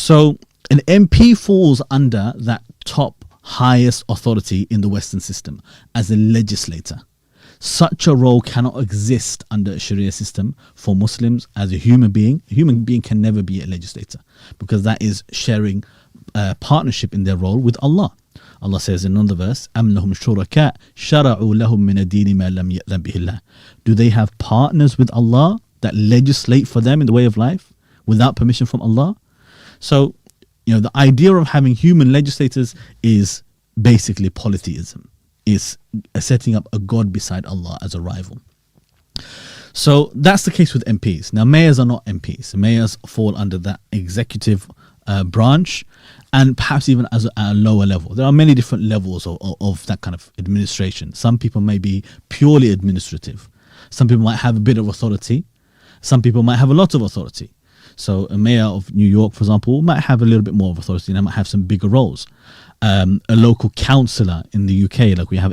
So an MP falls under that top highest authority in the Western system as a legislator. Such a role cannot exist under a Sharia system for Muslims as a human being. A human being can never be a legislator because that is sharing partnership in their role with Allah. Allah says in another verse, أَمْ لَهُمْ شُرَكَاء شَرَعُوا لَهُم مِّنَ الدِّينِ مَا لَمْ يَأْذَنْ بِهِ اللَّهُ. Do they have partners with Allah that legislate for them in the way of life without permission from Allah? So, the idea of having human legislators is basically polytheism. Is setting up a God beside Allah as a rival. So that's the case with MPs. Now, mayors are not MPs. Mayors fall under that executive branch, and perhaps even at a lower level. There are many different levels of that kind of administration. Some people may be purely administrative. Some people might have a bit of authority. Some people might have a lot of authority. So a mayor of New York, for example, might have a little bit more of authority and might have some bigger roles. A local councillor in the UK, like we have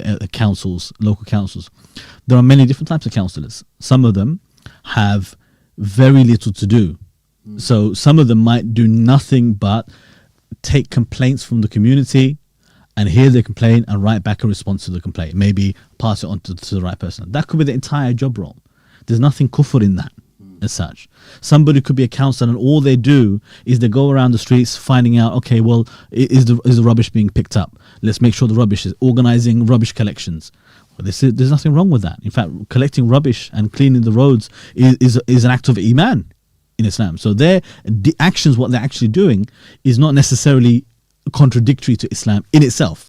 local councils. There are many different types of councillors. Some of them have very little to do. So some of them might do nothing but take complaints from the community and hear the complaint and write back a response to the complaint. Maybe pass it on to the right person. That could be the entire job role. There's nothing kufr in that as such. Somebody could be a councillor and all they do is they go around the streets finding out, okay, well, is the rubbish being picked up? Let's make sure the rubbish is organising rubbish collections. Well, there's nothing wrong with that. In fact, collecting rubbish and cleaning the roads is an act of iman in Islam. So the actions, what they're actually doing, is not necessarily contradictory to Islam in itself.